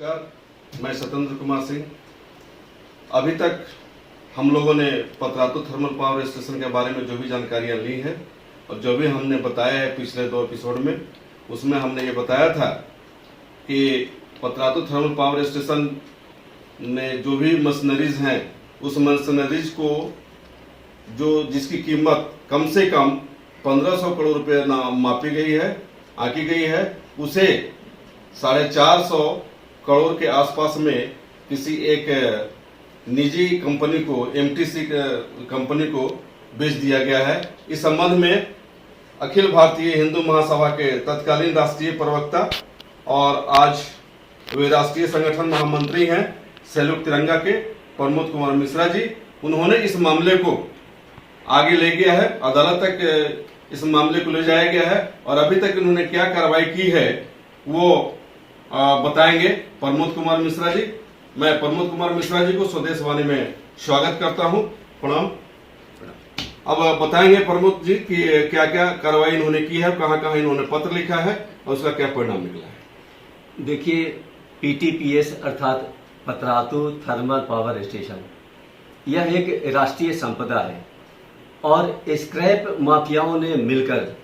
नमस्कार, मैं सत्येंद्र कुमार सिंह। अभी तक हम लोगों ने पतरातू थर्मल पावर स्टेशन के बारे में जो भी जानकारियां ली है और जो भी हमने बताया है पिछले 2 एपिसोड में, उसमें हमने ये बताया था कि पतरातू थर्मल पावर स्टेशन में जो भी मशीनरीज हैं, उस मशीनरीज को जिसकी कीमत कम से कम 1500 करोड़ रुपए मापी गई है, आंकी गई है, उसे 450 करोड़ के आसपास में किसी एक निजी कंपनी को, एमटीसी कंपनी को बेच दिया गया है। इस संबंध में अखिल भारतीय हिंदू महासभा के तत्कालीन राष्ट्रीय प्रवक्ता और आज वे राष्ट्रीय संगठन महामंत्री हैं सैल्यूट तिरंगा के प्रमोद कुमार मिश्रा जी, उन्होंने इस मामले को आगे ले गया है, अदालत तक इस मामले को ले जाया गया है और अभी तक उन्होंने क्या कार्रवाई की है वो बताएंगे प्रमोद कुमार मिश्रा जी। मैं प्रमोद कुमार मिश्रा जी को स्वदेश वाणी में स्वागत करता हूं। प्रणाम। अब बताएंगे प्रमोद जी कि क्या क्या कार्रवाई इन्होंने की है, कहां कहां इन्होंने पत्र लिखा है और उसका क्या परिणाम निकला है। देखिए, पीटीपीएस अर्थात पतरातू थर्मल पावर स्टेशन, यह एक राष्ट्रीय संपदा है और स्क्रैप माफियाओं ने मिलकर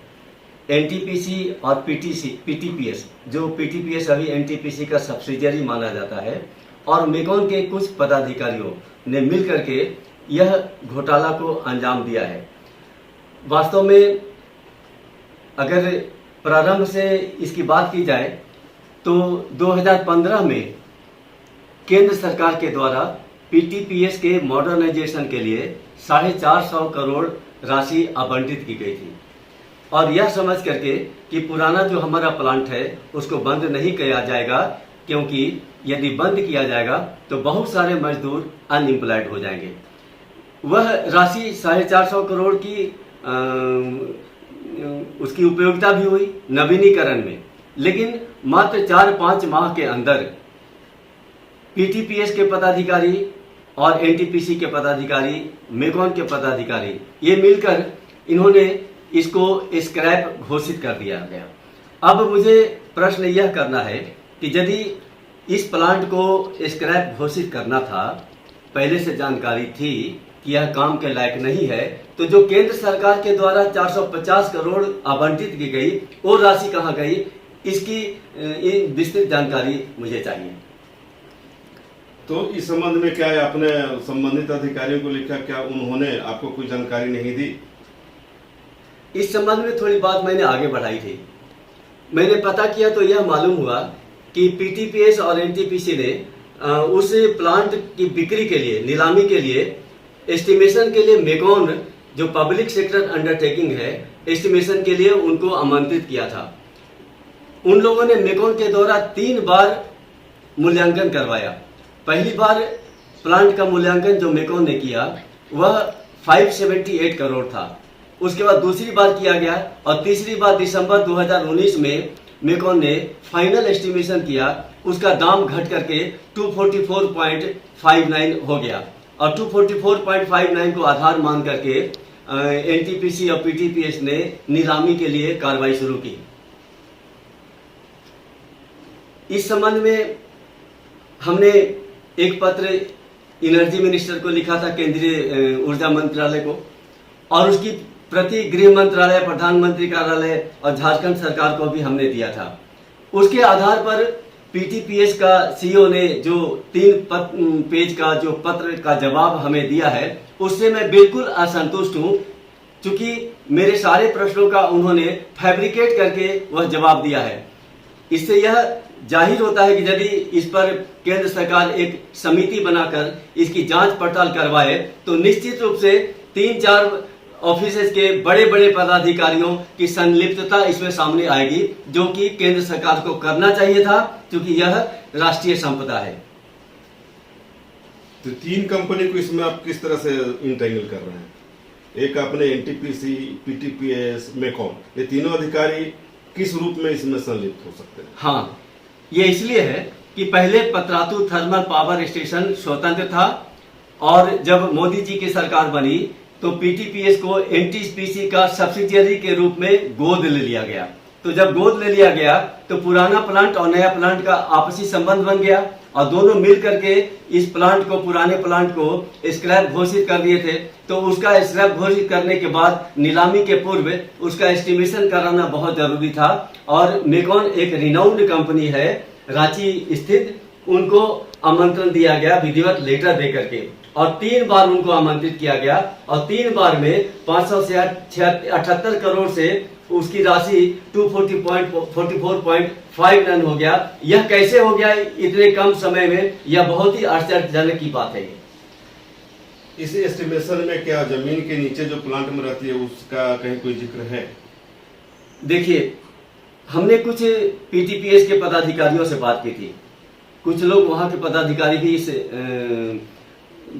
एनटीपीसी और पीटीपीएस, जो पीटीपीएस अभी एनटीपीसी का सब्सिडियरी माना जाता है, और मेकॉन के कुछ पदाधिकारियों ने मिलकर के यह घोटाला को अंजाम दिया है। वास्तव में अगर प्रारंभ से इसकी बात की जाए तो 2015 में केंद्र सरकार के द्वारा पीटीपीएस के मॉडर्नाइजेशन के लिए 450 करोड़ राशि आवंटित की गई थी और यह समझ करके कि पुराना जो हमारा प्लांट है उसको बंद नहीं किया जाएगा, क्योंकि यदि बंद किया जाएगा तो बहुत सारे मजदूर अनएम्प्लॉयड हो जाएंगे। वह राशि 450 करोड़ की उसकी उपयोगिता भी हुई नवीनीकरण में, लेकिन मात्र 4-5 माह के अंदर पीटीपीएस के पदाधिकारी और एनटीपीसी के पदाधिकारी, मेकॉन के पदाधिकारी, ये मिलकर इन्होंने इसको स्क्रैप घोषित कर दिया गया। अब मुझे प्रश्न यह करना है कि यदि इस प्लांट को स्क्रैप घोषित करना था, पहले से जानकारी थी कि यह काम के लायक नहीं है, तो जो केंद्र सरकार के द्वारा 450 करोड़ आवंटित की गई वो राशि कहाँ गई, इसकी विस्तृत जानकारी मुझे चाहिए। तो इस संबंध में क्या आपने संबंधित अधिकारियों को लिखा, क्या उन्होंने आपको कोई जानकारी नहीं दी? इस संबंध में थोड़ी बात मैंने आगे बढ़ाई थी। मैंने पता किया तो यह मालूम हुआ कि पीटीपीएस और एनटीपीसी ने उस प्लांट की बिक्री के लिए, नीलामी के लिए, एस्टिमेशन के लिए मेकॉन जो पब्लिक सेक्टर अंडरटेकिंग है, एस्टिमेशन के लिए उनको आमंत्रित किया था। उन लोगों ने मेकॉन के द्वारा 3 बार मूल्यांकन करवाया। पहली बार प्लांट का मूल्यांकन जो मेकॉन ने किया वह 578 करोड़ था। उसके बाद दूसरी बार किया गया और तीसरी बार दिसंबर 2019 में मेकॉन ने फाइनल एस्टिमेशन किया। उसका दाम घट करके 244.59 हो गया और 244.59 को आधार मान करके एनटीपीसी और पीटीपीएस ने नीलामी के लिए कार्रवाई शुरू की। इस संबंध में हमने एक पत्र एनर्जी मिनिस्टर को लिखा था, केंद्रीय ऊर्जा मंत्रालय को, और उसकी प्रति गृह मंत्रालय, प्रधानमंत्री कार्यालय और झारखंड सरकार को भी हमने दिया था। उसके आधार पर पीटीपीएस का सीईओ ने जो 3 पेज का जो पत्र का जवाब हमें दिया है, उससे मैं बिल्कुल असंतुष्ट हूं, क्योंकि मेरे सारे प्रश्नों का उन्होंने फैब्रिकेट करके वह जवाब दिया है। इससे यह जाहिर होता है कि यदि इस पर केंद्र सरकार एक समिति बनाकर इसकी जांच पड़ताल करवाए तो निश्चित रूप से 3-4 ऑफिसेज के बड़े बड़े पदाधिकारियों की संलिप्तता इसमें सामने आएगी, जो कि केंद्र सरकार को करना चाहिए था, क्योंकि यह राष्ट्रीय संपदा है। तो 3 कंपनी को इसमें आप किस तरह से इंटेंगल कर रहे हैं? एक आपने एनटीपीसी, पीटीपीएस, मेकॉन, ये तीनों अधिकारी किस रूप में इसमें संलिप्त हो सकते हैं? हाँ, ये इसलिए है कि पहले पतरातू थर्मल पावर स्टेशन स्वतंत्र था और जब मोदी जी की सरकार बनी तो पीटीपीएस को एनटीपीसी का सब्सिडियरी के रूप में गोद ले लिया गया। तो जब गोद ले लिया गया तो पुराना प्लांट और नया प्लांट का आपसी संबंध बन गया और दोनों मिल करके इस प्लांट को, पुराने प्लांट को स्क्रैप घोषित कर दिए थे। तो उसका स्क्रैप घोषित करने के बाद नीलामी के पूर्व उसका एस्टिमेशन कराना बहुत जरूरी था और मेकॉन एक रिनाउंड कंपनी है रांची स्थित, उनको आमंत्रण दिया गया विधिवत लेटर दे करके और 3 बार उनको आमंत्रित किया गया और 3 बार में 578 करोड़ से उसकी राशि 244.5 रन हो गया। यह कैसे हो गया इतने कम समय में, यह बहुत ही आश्चर्यजनक की बात है। इस एस्टिमेशन में क्या जमीन के नीचे जो प्लांट में रहती है उसका कहीं कोई जिक्र है? देखिए, हमने कुछ पीटीपीएस के पदाधिकारियों से बात की थी। कुछ लोग वहां के पदाधिकारी भी इस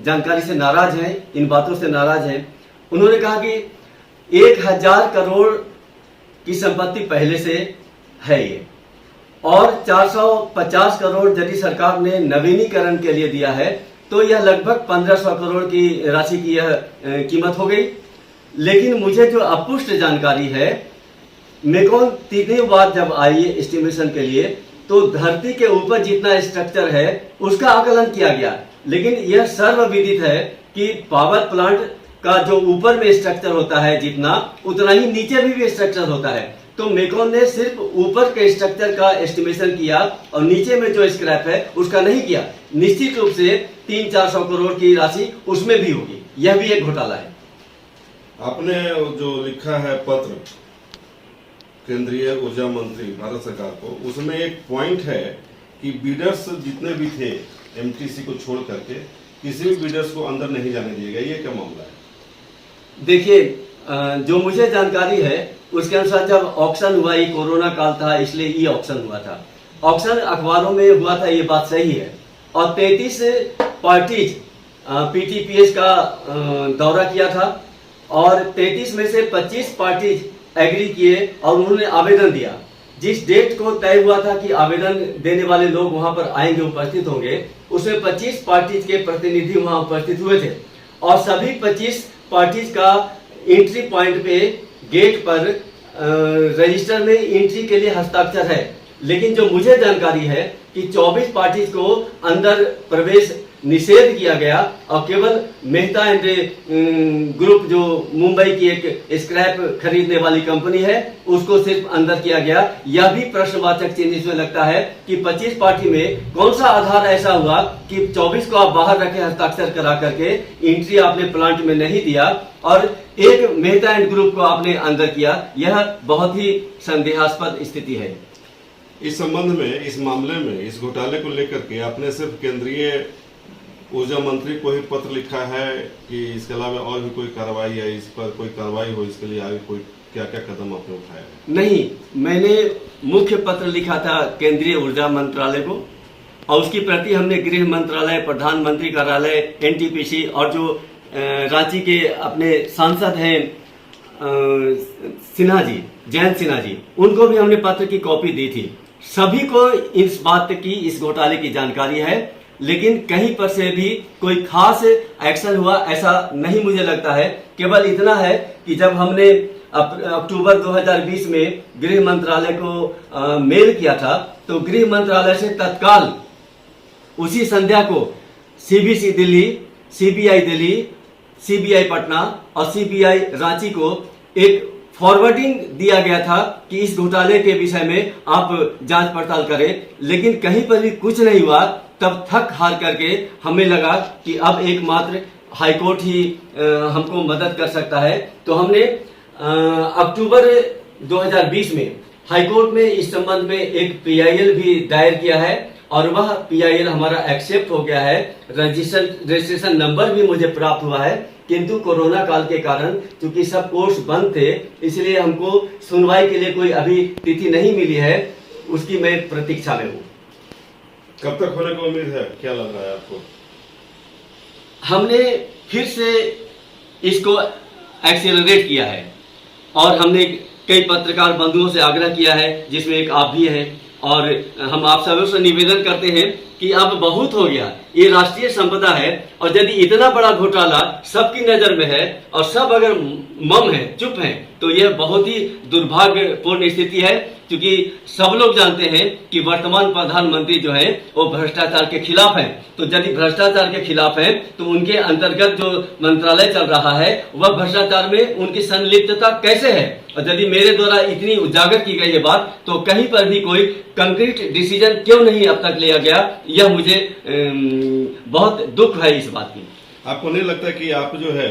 जानकारी से नाराज हैं, इन बातों से नाराज हैं। उन्होंने कहा कि 1000 करोड़ की संपत्ति पहले से है ये और 450 करोड़ यदि सरकार ने नवीनीकरण के लिए दिया है तो यह लगभग 1500 करोड़ की राशि की यह कीमत हो गई। लेकिन मुझे जो अपुष्ट जानकारी है, मेकॉन तीसरी बार जब आई है एस्टिमेशन के लिए तो धरती के ऊपर जितना स्ट्रक्चर है उसका आकलन किया गया, लेकिन यह सर्वविदित है कि पावर प्लांट का जो ऊपर में स्ट्रक्चर होता है जितना, उतना ही नीचे भी स्ट्रक्चर होता है। तो मेकॉन ने सिर्फ ऊपर के स्ट्रक्चर का एस्टिमेशन किया और नीचे में जो स्क्रैप है उसका नहीं किया। निश्चित रूप से 300-400 करोड़ की राशि उसमें भी होगी, यह भी एक घोटाला है। आपने जो लिखा है पत्र केंद्रीय ऊर्जा मंत्री भारत सरकार को, उसमें एक पॉइंट है कि बिडर्स जितने भी थे एमटीसी को छोड़ करके किसी भी बिडर्स को अंदर नहीं जाने दिया गया, ये क्या मामला है? देखिए, जो मुझे जानकारी है उसके अनुसार जब ऑक्शन हुआ, ये कोरोना काल था इसलिए ई ऑक्शन हुआ था, ऑक्शन अखबारों में हुआ था, ये बात सही है। और 33 पार्टीज पीटीपीएस का दौरा किया था और 33 में से 25 पार्टीज एग्री किए और उन्होंने आवेदन दिया। जिस डेट को तय हुआ था कि आवेदन देने वाले लोग वहां पर आएंगे, उपस्थित होंगे, उसमें 25 पार्टीज के प्रतिनिधि वहां उपस्थित हुए थे और सभी 25 पार्टीज का एंट्री पॉइंट पे गेट पर रजिस्टर में एंट्री के लिए हस्ताक्षर है। लेकिन जो मुझे जानकारी है कि 24 पार्टीज को अंदर प्रवेश निषेध किया गया और केवल मेहता एंड ग्रुप जो मुंबई की एक स्क्रैप खरीदने वाली कंपनी है उसको सिर्फ अंदर किया गया। यह भी प्रश्नवाचक चिन्ह इसमें लगता है कि 25 पार्टी में कौन सा आधार ऐसा हुआ कि 24 को आप बाहर रखे हस्ताक्षर करा करके एंट्री आपने प्लांट में नहीं दिया और एक मेहता एंड ग्रुप को आपने अंदर किया। यह बहुत ही संदेहास्पद स्थिति है। इस संबंध में, इस मामले में, इस घोटाले को लेकर के आपने सिर्फ केंद्रीय ऊर्जा मंत्री को ही पत्र लिखा है कि इसके अलावा और भी कोई कार्रवाई है, इस पर कोई कार्रवाई हो, इसके लिए आगे कोई क्या क्या कदम आपने उठाया है? नहीं, मैंने मुख्य पत्र लिखा था केंद्रीय ऊर्जा मंत्रालय को और उसकी प्रति हमने गृह मंत्रालय, प्रधानमंत्री कार्यालय, एनटीपीसी और जो रांची के अपने सांसद हैं सिन्हा जी, जयंत सिन्हा जी, उनको भी हमने पत्र की कॉपी दी थी। सभी को इस बात की, इस घोटाले की जानकारी है, लेकिन कहीं पर से भी कोई खास एक्शन हुआ ऐसा नहीं मुझे लगता है। केवल इतना है कि जब हमने अक्टूबर 2020 में गृह मंत्रालय को मेल किया था तो गृह मंत्रालय से तत्काल उसी संध्या को CBC Delhi, CBI Delhi, CBI Patna और सीबीआई रांची को एक फॉरवर्डिंग दिया गया था कि इस घोटाले के विषय में आप जांच पड़ताल करें, लेकिन कहीं पर भी कुछ नहीं हुआ। तब थक हार करके हमें लगा कि अब एकमात्र हाईकोर्ट ही हमको मदद कर सकता है। तो हमने अक्टूबर 2020 में हाईकोर्ट में इस संबंध में एक पीआईएल भी दायर किया है और वह पीआईएल हमारा एक्सेप्ट हो गया है। रजिस्ट्रेशन नंबर भी मुझे प्राप्त हुआ है, किंतु कोरोना काल के कारण चूंकि सब कोर्ट्स बंद थे इसलिए हमको सुनवाई के लिए कोई अभी तिथि नहीं मिली है, उसकी मैं प्रतीक्षा में हूँ। कब तक होने की उम्मीद है, क्या लग रहा है आपको? हमने फिर से इसको एक्सेलरेट किया है और हमने कई पत्रकार बंधुओं से आग्रह किया है, जिसमें एक आप भी हैं, और हम आप सबों से निवेदन करते हैं कि अब बहुत हो गया, ये राष्ट्रीय संपदा है और यदि इतना बड़ा घोटाला सबकी नजर में है और सब अगर मम है, चुप हैं, तो यह बहुत ही दुर्भाग्यपूर्ण स्थिति है, क्योंकि सब लोग जानते हैं कि वर्तमान प्रधानमंत्री जो है वो भ्रष्टाचार के खिलाफ हैं। तो यदि भ्रष्टाचार के खिलाफ हैं तो उनके अंतर्गत जो मंत्रालय चल रहा है वह भ्रष्टाचार में उनकी संलिप्तता कैसे है? और यदि मेरे द्वारा इतनी उजागर की गई है बात, तो कहीं पर भी कोई कंक्रीट डिसीजन क्यों नहीं अब तक लिया गया? यह मुझे बहुत दुख है इस बात की। आपको नहीं लगता कि आप जो है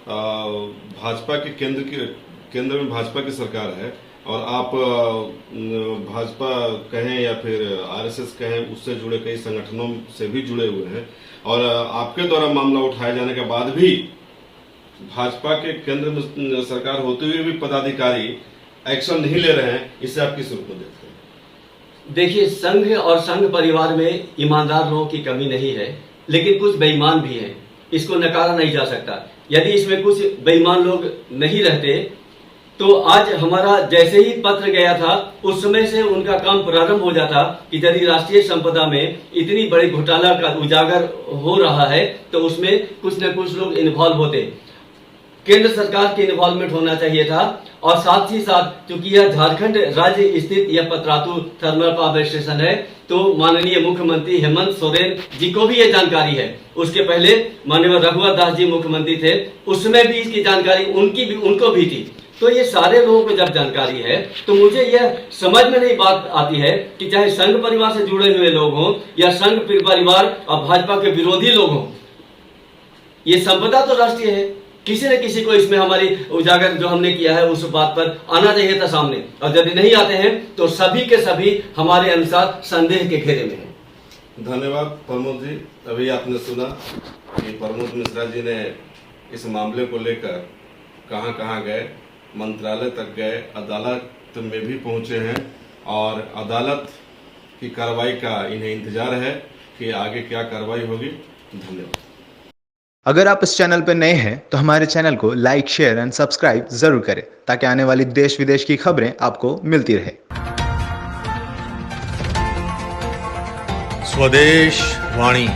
भाजपा के केंद्र में भाजपा की सरकार है और आप भाजपा कहें या फिर आरएसएस कहें, उससे जुड़े कई संगठनों से भी जुड़े हुए हैं, और आपके द्वारा मामला उठाए जाने के बाद भी भाजपा के केंद्र में सरकार होते हुए भी पदाधिकारी एक्शन नहीं ले रहे हैं, इससे आप किस रूप में देखते हैं? देखिए, संघ और संघ परिवार में ईमानदार लोगों की कमी नहीं है, लेकिन कुछ बेईमान भी हैं, इसको नकारा नहीं जा सकता। यदि इसमें कुछ बेईमान लोग नहीं रहते तो आज हमारा जैसे ही पत्र गया था उस समय से उनका काम प्रारंभ हो जाता कि यदि राष्ट्रीय संपदा में इतनी बड़ी घोटाला का उजागर हो रहा है तो उसमें कुछ न कुछ लोग इन्वॉल्व होते। केंद्र सरकार की इन्वॉल्वमेंट होना चाहिए था, और साथ ही साथ क्योंकि यह झारखंड राज्य स्थित यह पतरातू थर्मल पावर स्टेशन है, तो माननीय मुख्यमंत्री हेमंत सोरेन जी को भी यह जानकारी है। उसके पहले माननीय रघुवर दास जी मुख्यमंत्री थे, उसमें भी इसकी जानकारी उनको भी थी। तो ये सारे लोगों को जब जानकारी है तो मुझे यह समझ में नहीं बात आती है कि चाहे संघ परिवार से जुड़े हुए लोग हों या संघ परिवार और भाजपा के विरोधी लोग हों, ये संपदा तो राष्ट्रीय है। किसी न किसी को इसमें हमारी उजागर जो हमने किया है उस बात पर आना चाहिए था सामने, और यदि नहीं आते हैं तो सभी के सभी हमारे अनुसार संदेह के घेरे में हैं। धन्यवाद प्रमोद जी। अभी आपने सुना कि प्रमोद मिश्रा जी ने इस मामले को लेकर कहां गए, मंत्रालय तक गए, अदालत में भी पहुंचे हैं, और अदालत की कार्रवाई का इन्हें इंतजार है कि आगे क्या कार्रवाई होगी। धन्यवाद। अगर आप इस चैनल पर नए हैं तो हमारे चैनल को लाइक, शेयर एंड सब्सक्राइब जरूर करें ताकि आने वाली देश विदेश की खबरें आपको मिलती रहे। स्वदेश वाणी।